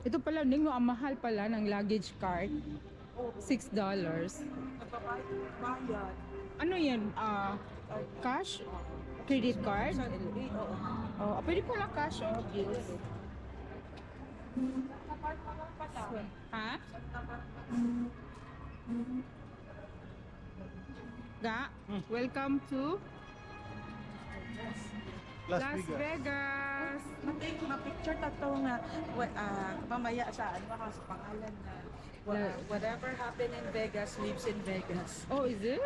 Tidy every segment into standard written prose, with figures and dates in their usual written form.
Ito pala, Ning, no, ang mahal pala ng luggage cart. $6. Nagbabayad. Ano yan? Cash? Credit card? Oh, pwede pala cash or bills. Ha? Ga, welcome to Las Vegas. Ma-picture tato nga mamaya sa ano sa pangalan na whatever happened in Vegas lives in Vegas. Oh, is it?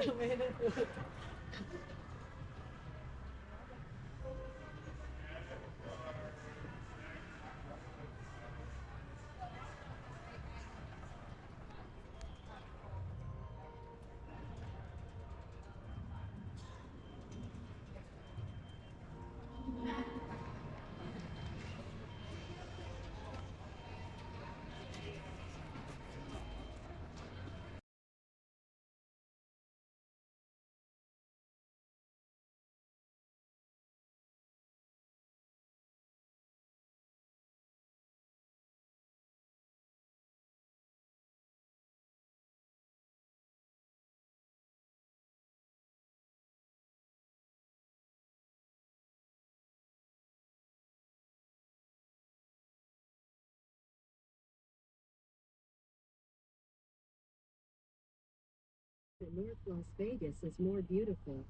North Las Vegas is more beautiful.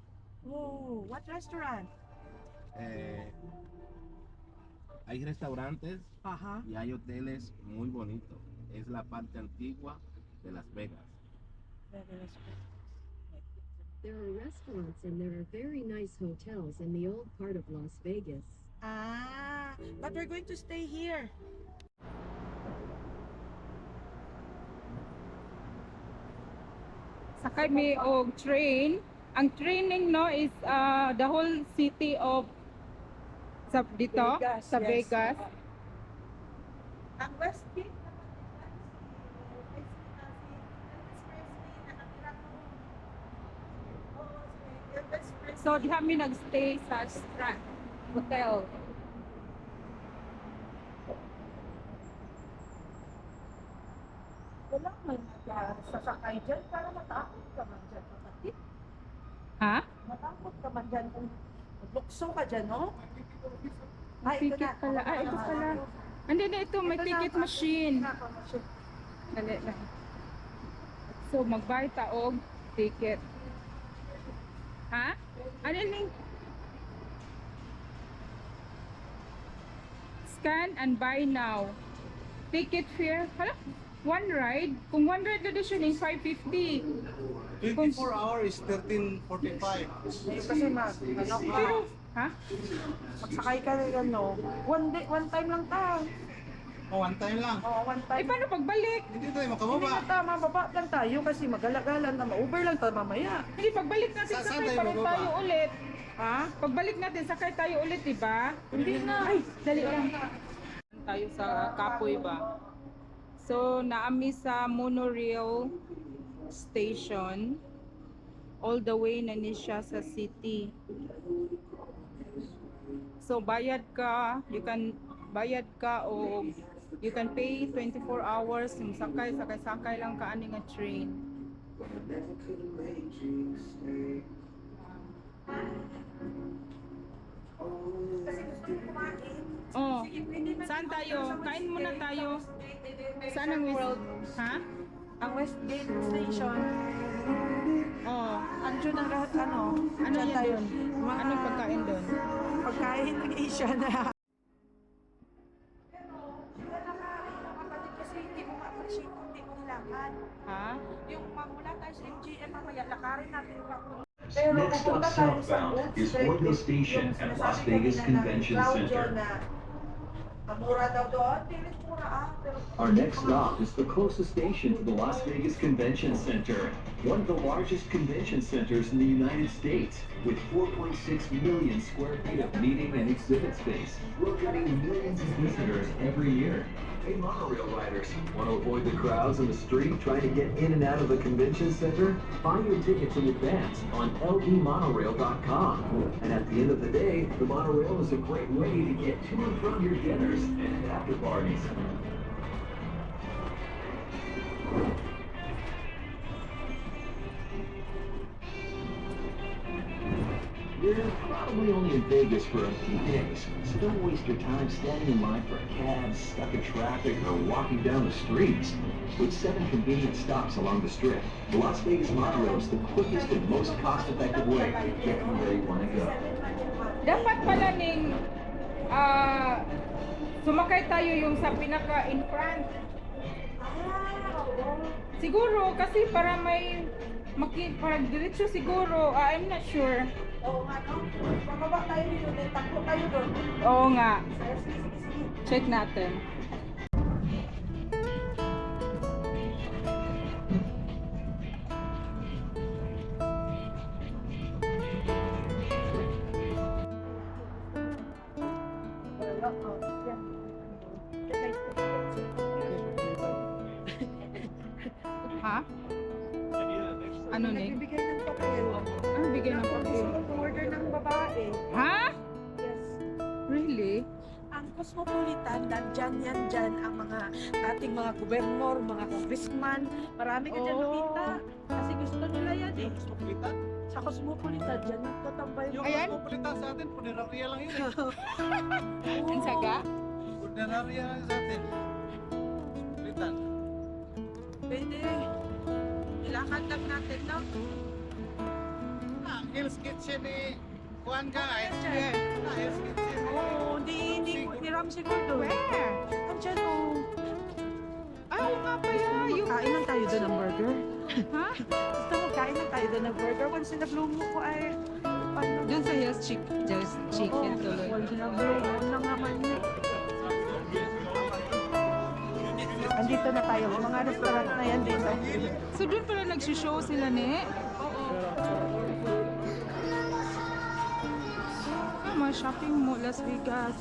Oh, what restaurant? Hay restaurantes Ajá. y hay hoteles muy bonitos. Es la parte antigua de Las Vegas. There are restaurants and there are very nice hotels in the old part of Las Vegas. Ah, but we're going to stay here. Sakay mi og train. Ang training no is the whole city of dito Vegas, sa yes. Vegas. Ang Westgate So diha mi nagstay sa Strand Hotel. wala man sasakay dyan para matakot ka man dyan. Kapatid. Ha? Matakot ka man dyan kung maglukso ka dyan, no? Ay, ito Ticket na. pala. Ito pala. Hindi na ito, may Ito na, ticket pa- machine. machine. Dali lang. So magbayad ta og ticket. Ha? Ano ning? Scan and buy now. Ticket fare. Hala? One ride. Kung one ride na siya ning 550. 24 hours is 13.45. Kasi ano ka, Pero, ha? magsakay ka rin, ano, one time lang ta. Oh, one time lang. Oo, one Eh time. paano pagbalik? Hindi tayo Hindi makababa. na tama, baba lang tayo kasi magalagalan na ma-Uber lang tayo mamaya. Hindi, pagbalik natin Saan sakay tayo pa rin bababa? tayo ulit. Ha? Pagbalik natin sakay tayo ulit, di ba? Hindi na. Ay, dali lang. Tayo sa Kapoy ba? So, naami sa monorail station. All the way na ni siya sa city. So, bayad ka. You can bayad ka o you can pay 24 hours. Yung sakay lang ka ani nga train. Kasi gusto ko kumain. Oh, Sige, pwede na. saan tayo? Kain muna tayo. Saan ang World? Ha? Ang Westgate Station. Oh, Andun ang lahat, ano? ano dyan yan tayo. doon? Mga Anong pagkain doon? Pagkain ng Asian na. Pero, wala ka, kapatid kasi hindi mo ma-appreciate kung hindi mo nilakad. Ha? Yung magmula tayo sa MGM, mamaya lakarin natin yung Raccoon. Next up southbound is Orville Station at Las Vegas Convention Center. Mura daw doon, pilit mura ah. Pero Our next stop is the closest station to the Las Vegas Convention Center, one of the largest convention centers in the United States, with 4.6 million square feet of meeting and exhibit space, welcoming millions of visitors every year. Hey, monorail riders, want to avoid the crowds in the street trying to get in and out of the convention center? Buy your tickets in advance on ldmonorail.com. And at the end of the day, the monorail is a great way to get to and from your dinners and after parties. You're probably only in Vegas for a few days, so don't waste your time standing in line for a cab, stuck in traffic, or walking down the streets. With 7 convenient stops along the Strip, the Las Vegas Monorail is the quickest and most cost-effective way to get you where you want to go. Dapat pala ning sumakay tayo yung sa pinaka in front. Siguro kasi para may parang diretso siguro. I'm not sure. Oo nga, no? Pababa tayo dito, takbo tayo doon. Oo nga. Sige, sige, sige. Check natin. Ha? Ano ni? Nagbibigay ng papel. Ano bigyan ng papel? Order ng babae. Ha? Yes. Really? Ang Cosmopolitan, nandyan yan dyan ang mga ating mga gobernador, mga congressman. Marami ka dyan Oh. nakita. Kasi gusto nila yan eh. Cosmopolitan? Sa Cosmopolitan, dyan nagtatambay Yung Ayan. Cosmopolitan sa atin, punerarya lang yun eh. Ang saga? Punerarya lang sa atin. Cosmopolitan. Pwede. Ilakad lang natin, no? Hell's Kitchen eh. Kuhan ka eh. Dyan. Hell's Kitchen. Oo, hindi ni Ramsey Gordo. Where? Andyan, oh. Oo nga pala. Yung... Kain lang tayo doon ng burger. Ha? Gusto mo, kain lang tayo doon ng burger. Once sinaglumo ko ay... Ano? Doon sa Hell's Chicken tuloy. Once sinaglumo na naman yun. Andito na tayo. Mga restaurant na yan dito. So doon pala nag-show sila ni? Mga shopping mall, Las Vegas.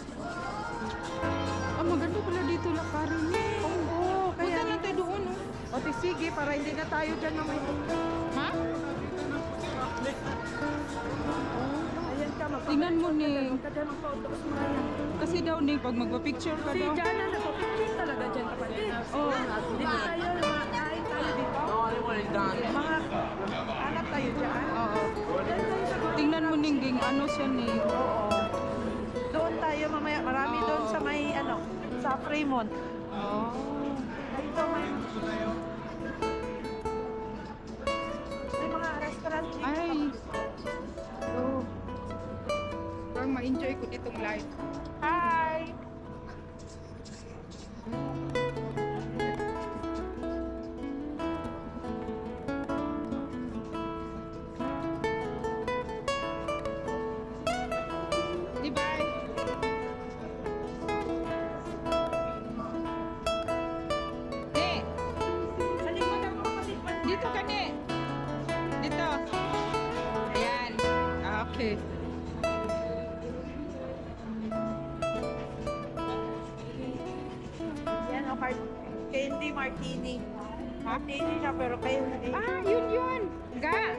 Maganda pala dito lakarin eh. Oo, Punta kaya... lang tayo doon, oh. O, sige, para hindi na tayo dyan na may... Ha? Ayan ka, Tingnan mo, Ning. Huwag ka dyan magpa-auto sa mga yan. Kasi daw, Ning, pag magpa-picture ka Si daw. Jana, nagpa-picture talaga dyan, kapatid. Oo, dito tayo, mga kain tayo dito. Mga anak tayo dyan. Oo. Dyan tayo sa Golden Tingnan mo, Ning, Ding, ano siya, Ning. Oo. Doon tayo mamaya. Marami Oo. doon sa may ano, sa Fremont. Oh. Dito may mga restaurant dito. Ay. Oh. Parang ma-enjoy ko ditong live. Hi! Bye-bye! Eh, Sa likod ako kasi dito ka ni. Dito. Ayan. Ah, okay. yan o, candy martini. Ha? Martini siya pero candy. Ah, yun. Ga.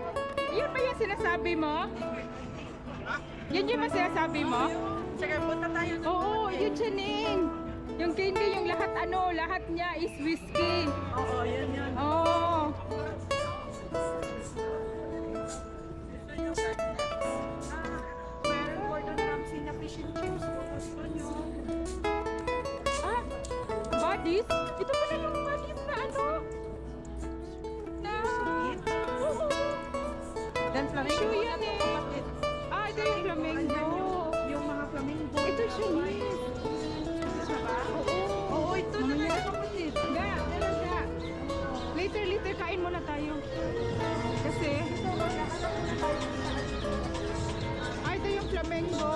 Yun ba yung sinasabi mo? Yun yung sinasabi mo? Sige, punta tayo doon. Oo, yun siya, Ning. Yung candy, yung lahat niya is whiskey. Oo, yun. Oo. Meron Gordon Ramsay na fish and chips. Kung gusto nyo. Ah, buddies? Ito pala yung buddies na ano? Na... Oo. Dan flamingo. Show yan eh. Kapatid. Ah, ito yung flamingo. Yung mga flamingo. Ito siya, Ning. Siya ba? Oo, ito na Mamaya. tayo kapatid. Ga, talaga. Later, kain muna tayo. Kasi... Ah, ito yung flamingo.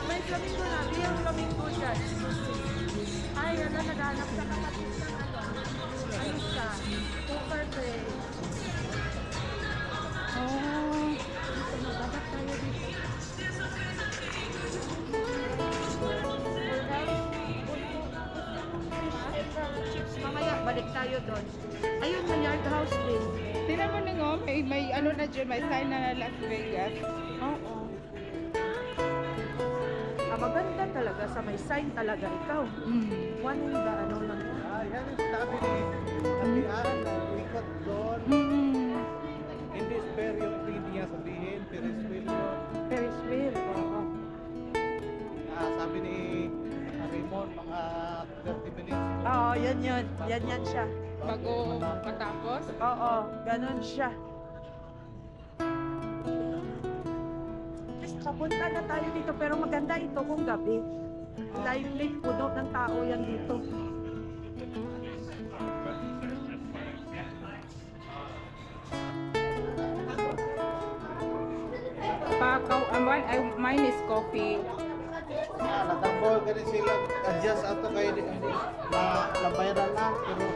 May flamingo na. Real flamingo dyan. Ay, ano, naghanap sa kapatid ng ano. Ano siya? Poker face. Oh. Maghanap tayo dito. Chips, mamaya balik tayo doon. Ayun, may yard house din. Tingnan mo Ning, oh, may ano na dyan, may sign na Las Vegas. Oo. Maganda talaga sa may sign talaga ikaw. One in the ano lang. Yan yung sabi ni Kapian na ikot doon. Mm. Hindi spare yung hindi niya sabihin, pero is will yun. Ferris yun. Yan siya. Bago matapos. Oo, ganun siya. Guys, kapunta na tayo dito pero maganda ito kung gabi. Lively, puno ng tao yan dito. Mine is coffee. Natambol ka rin sila. Adjust ato kayo labayaran na. Pero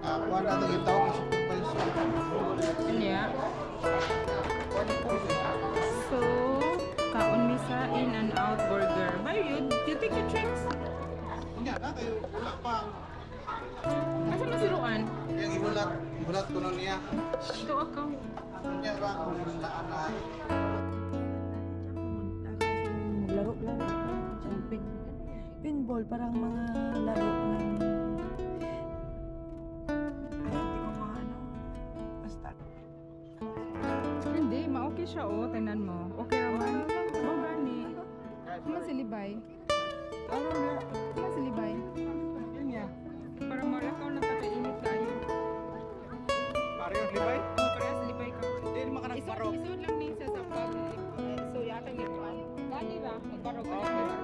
kuha na ito yung tao kasi Yeah. So, kaon mi sa In and Out Burger. Why you take your drinks? Hindi na kayo. Wala pa. Asa masiruan? Yung ibulat ko na niya. Ito ako. Hindi ba kung naan. Laro-laro. Pinball, parang mga laro ng... Hindi ko mga ano. Basta. Hindi, ma-okay siya oh. Tingnan mo. Okay raman. Oh, gani. Kuma si Libay. Kuma si Libay. Para malakaw na kakainit tayo. Pareho, Libay? Oh, parehas Libay ka. Hindi naman ka nagparok. Isod lang niya sa pag... So, yata niya ito. Gani ra. Nagbarog ka lang.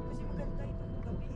Kasi maganda ito kung gabi.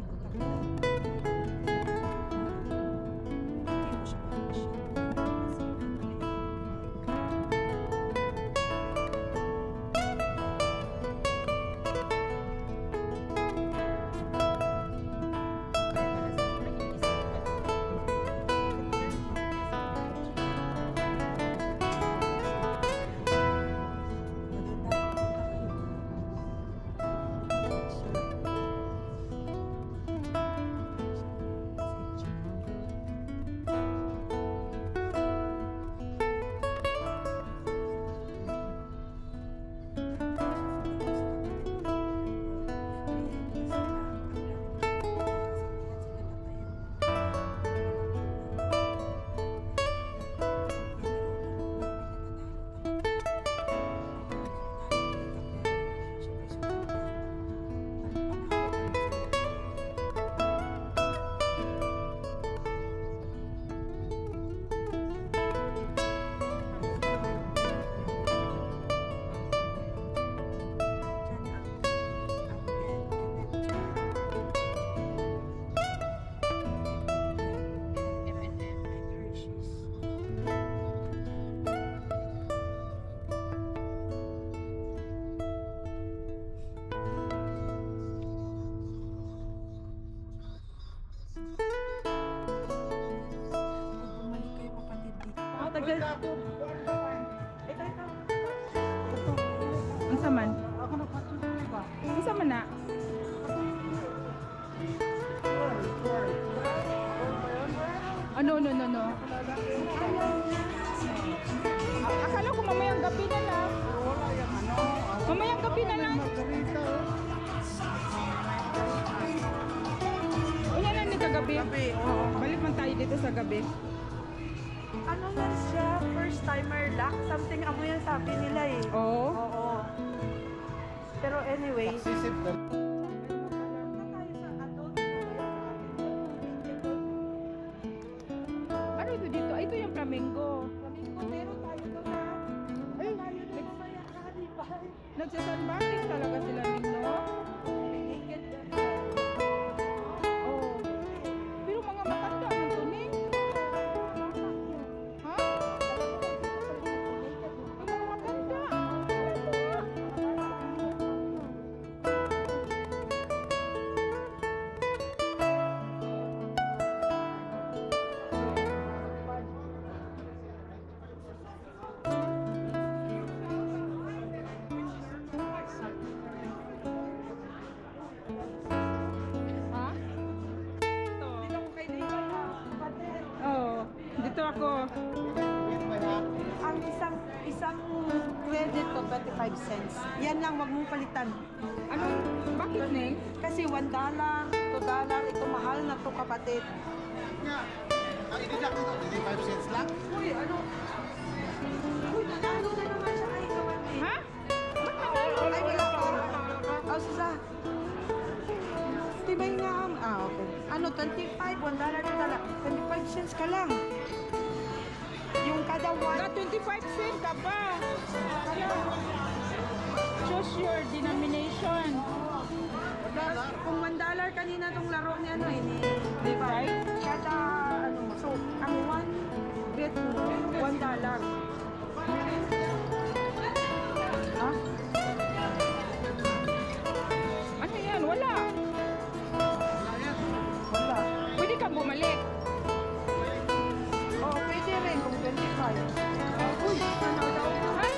Tagal. Ito. Unsa man? Ako na patuloy ba? Unsa man na? Oh, no. Akala ko mamayang gabi na lang. Wala yung ano. Mamayang gabi na lang. Margarita. Unya na ni kagabi. Gabi, oo. Balik man tayo dito sa gabi. Ano yan siya? First timer lock? Something amo yan sabi nila eh. Oo. Oo. Pero anyway. Sisip na. Ano ito dito? Ay, ito yung flamingo. Flamingo, meron tayo doon na. Ay, tayo doon mamaya kalibay. Nagsasunbathing talaga sila nino. Naked doon. Oh. Pero mga matanda ang tuning. Ha? Ang mga matanda. Ha? Ito. Dito ko kay Neighbor na. Kapatid. Oh, dito ako. Ang isang credit ko 25 cents. Yan lang, wag mong palitan. Ano? Bakit, Neng? Kasi $1, $2, ito mahal na to kapatid. Nga. Ang i-deduct ito, 5 cents lang. Uy, ano? ano, 25, $1 na lang. 25 cents ka lang. Yung kada one. Ka 25 cent ka pa. Choose your denomination. Kung $1 kanina tong laro ni ano eh, di ba? Right. Kada ano, so ang one bet mo, $1. Ha? Ano yan? Wala. Wala. Pwede ka bumalik. Oo, pwede rin kung 25. Uy, ano daw? Ay,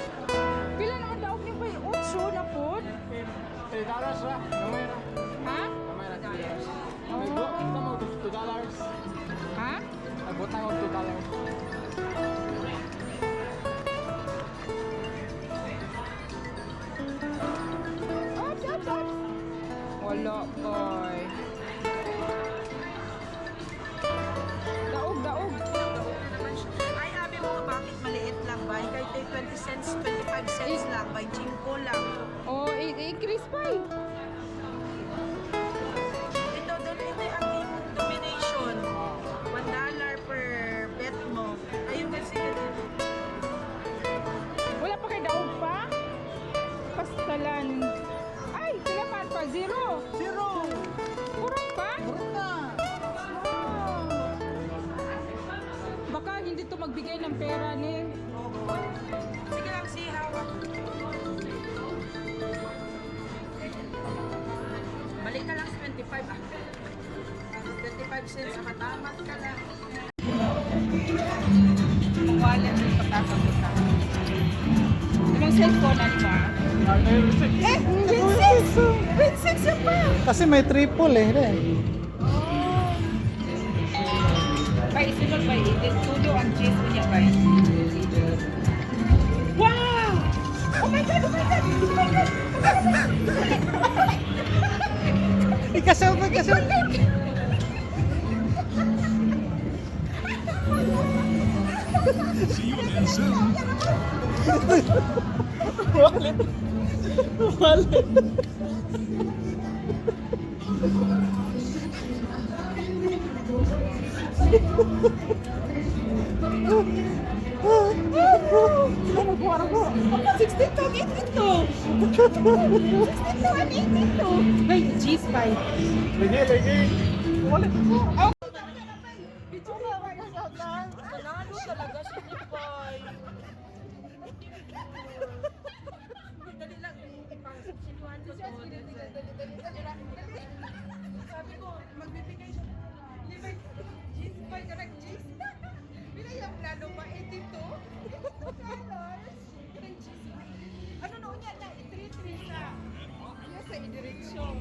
pila naman daw niyo ba yung 8 na po? $3 ra, kamay ra. Ha? Kamay ra, $3. Ito mo, $2. Ha? Nagbutang ko $2. Ops, ops, ops. Wala, boy. Daog, daog. Ay, abi mo nga bakit maliit lang ba? Kahit 20 cents, 25 cents lang, by 5 lang. Oh, i-increase pa eh. Ito, doon ito ang imong domination. $1 per bet mo. Ayun kasi dito. Wala pa kay daog pa? Pastalan. Ay, sila man pa. Zero. Kurang pa? Baka hindi to magbigay ng pera ni. Sige lang, si hawak. Balik ka lang sa 25 ah. 25 cents, nakatamat ka lang. Wallet yung pagkakabutan. Anong cellphone na ba? Eh, Win 6 yung pa. Kasi may triple eh. Bay, isunod ba? Itudo ang cheese niya ba? Wow! Oh my God! Oh my God! Oh my God! Ikasaw. Bay, cheese ba? Panalo talaga si Nipay. Dali lang. Sinuhan ko to. Sabi ko, magbibigay siya. Nipay, cheese pa, correct cheese. Bila yung plano ba? 82? Correct cheese. Ano na unya na? 3-3 sa. Iya sa idireksyon.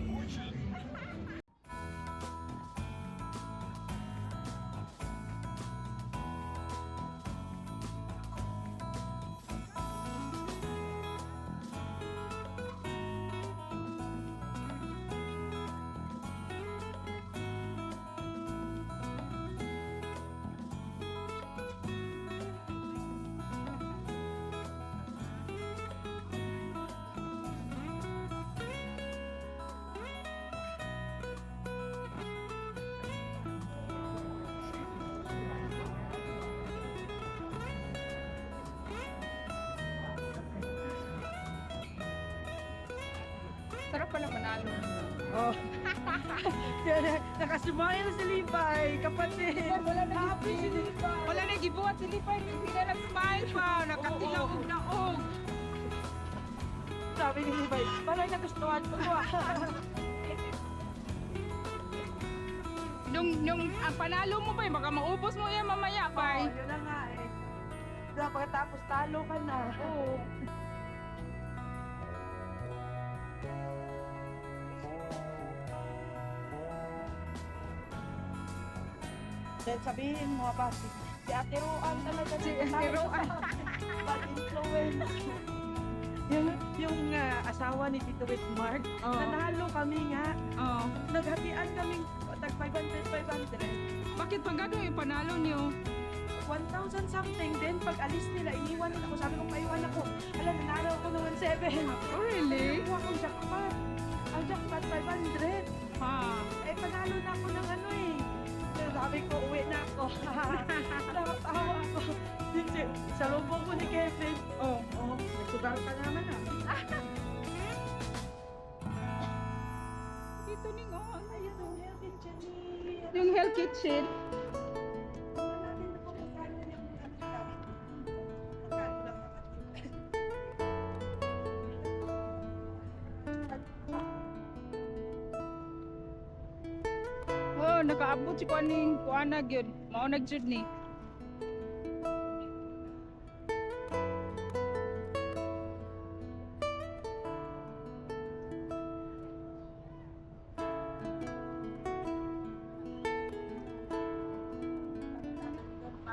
Sarap pala manalo. Oh. Nakasmile si Lipay, kapatid. Happy si Lipay. Wala na gibuhat si Lipay. Hindi na nag-smile pa. Nakatilaog na og. Sabi ni Lipay, parang nagustuhan ko. Nung ang panalo mo ba, baka maubos mo yan mamaya pa. Yun na nga eh. Diba, pagkatapos talo ka na. Oo. Then sabihin mo ba si Ate Roan talaga si Ate Roan. Bad influence. yung asawa ni Tito Whitmark, Oo. nanalo kami nga. Oh. Naghatian kaming tag 500. Bakit pag gano'n yung panalo niyo? 1,000 something. Then pag alis nila, iniwan nila ako. Sabi ko, paiwan ako. Alam, nanalo ako ng 1,700. Oh, really? Kuha akong jackpot. Ang jackpot, 500. Ha? Eh, panalo na ako ng ano eh. Oh, Ayun, yung hair kitchen ni... yung Hell Kitchen. Natin na kung magkano yung ano gamit. Magkano lang Oh, nakaabot si kuaning kuana gyud. Mao nagjud ni.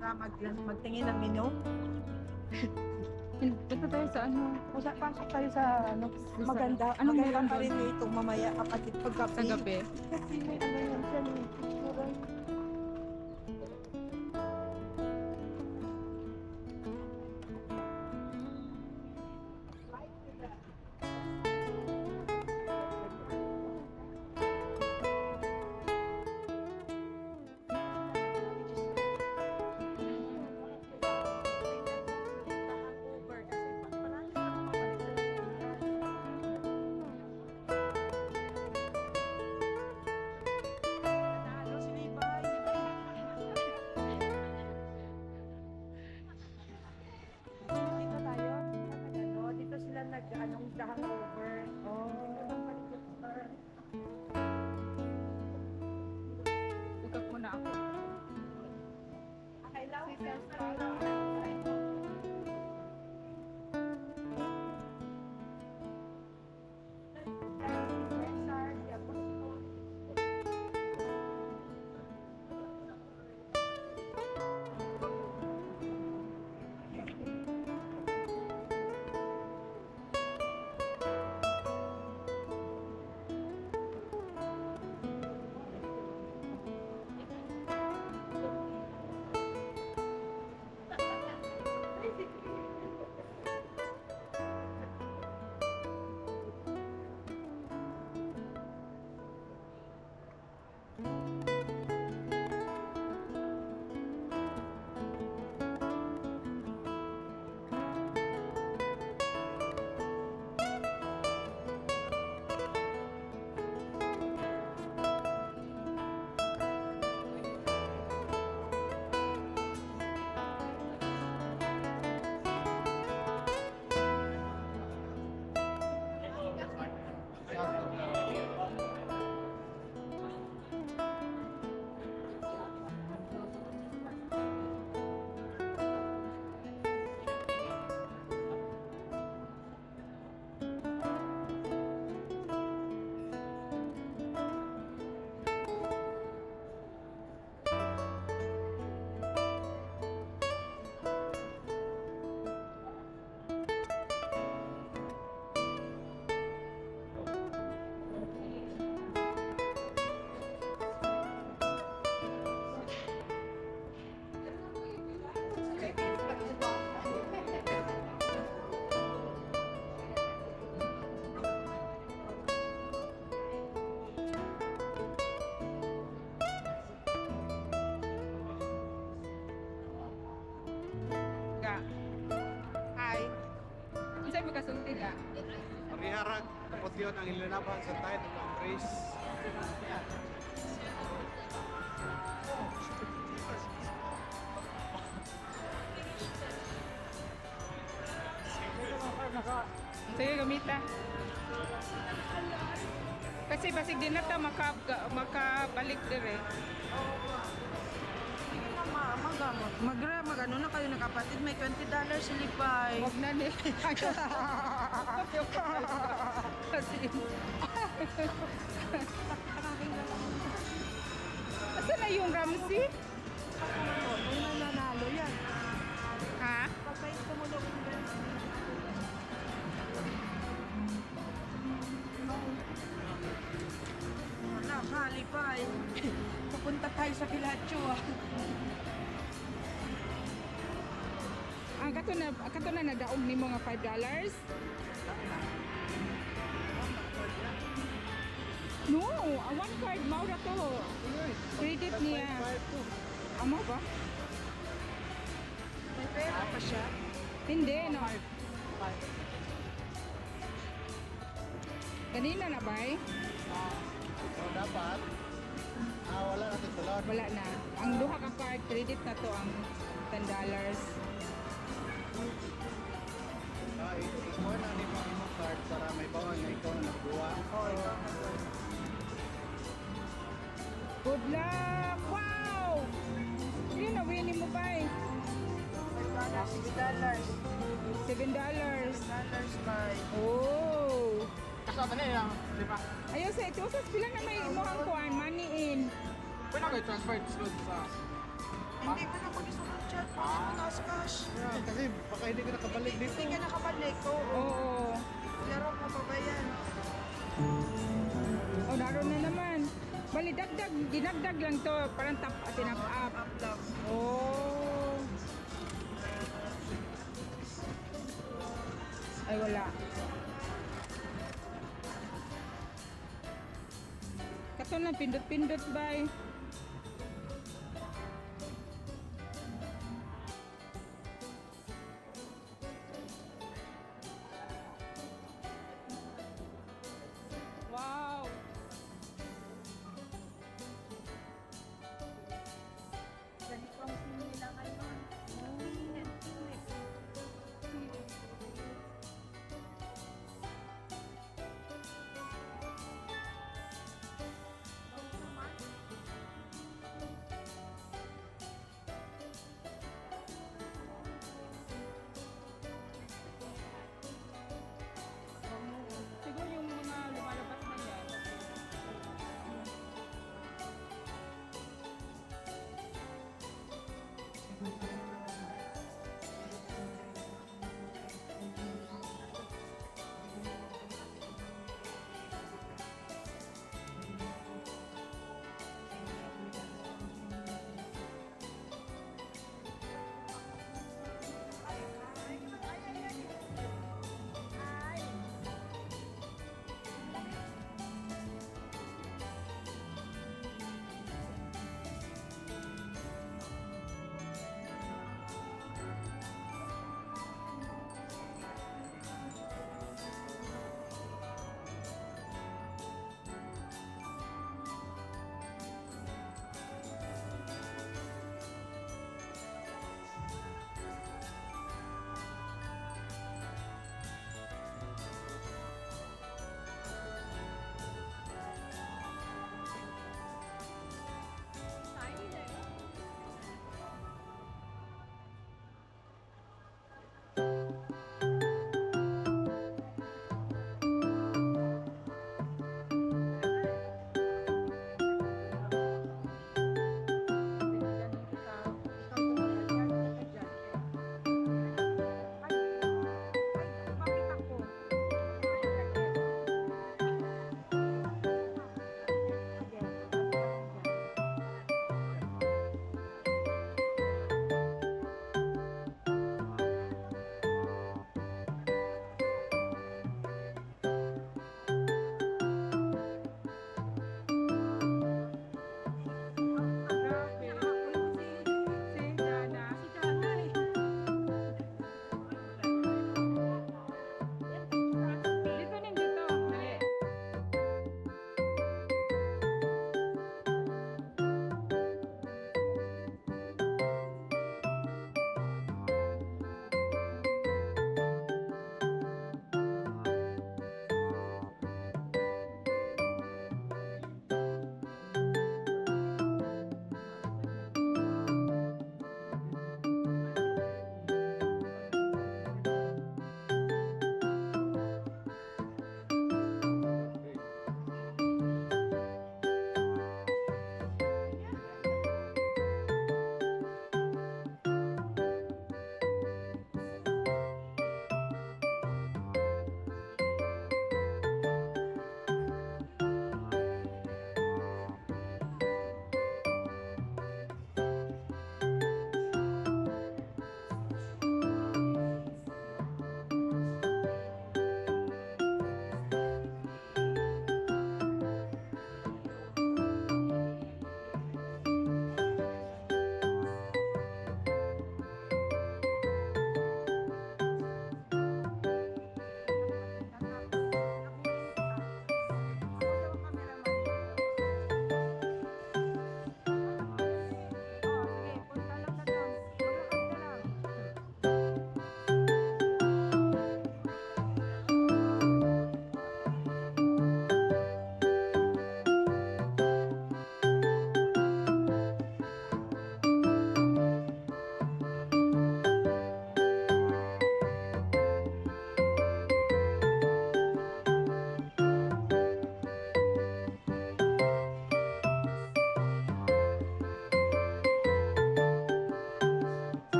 para magtingin ng menu. Punta tayo sa ano? Pasok tayo sa ano, maganda. Anong maganda meron pa rin doon? ito mamaya kapatid paggabi. Sa gabi. Kasi may ano yan dyan eh. picturean. Nanalo si Libay. Dito tayo. Ano, dito sila nag-anong hangover. Bukak mo na ako. Hello, Ga. Hi. Unsay pagkasulti ga? Pariharag, tapos yun ang ilalaban sa tayo ng Congress. Sige, gamita. Kasi basig din na ta makabalik dire. Magano na kayo ng kapatid, may $20 si Libay. Huwag na ni. Kasi Asa na yung Ramsey? Yung nanalo yan. Ha? Pag may tumulong wala ka, Libay. Pupunta tayo sa Pilacho ah. Ang kato na nadaog nimo nga $5? No, a one card maura to. Credit niya. Amo ba? May pera pa siya. Hindi, no. Kanina na ba eh? So dapat, wala natin sulod. Wala na. Ang duha ka card, credit na to ang $10. Ikuha na ni mga imong card para may bawang na ikaw na nagbuwa. Good luck! Wow! Yun, nawini mo ba eh? $7. Oh! Kasama na yan, di ba? Ayaw sa ito, sa pila na may imuhang kuhan, money in. Pwede kayo transfer slot sa... Hindi ko na pag-isunod chat. Taas cash. Kasi baka hindi ka nakabalik dito. Hindi ka nakabalik. Oo. Oo. Laro mo pa ba yan? Oh, naroon na naman. Bali, dagdag, dinagdag lang to. Parang tap at tinap-up. Up lang. Oh. Ay, wala. Kato na, pindot-pindot ba eh.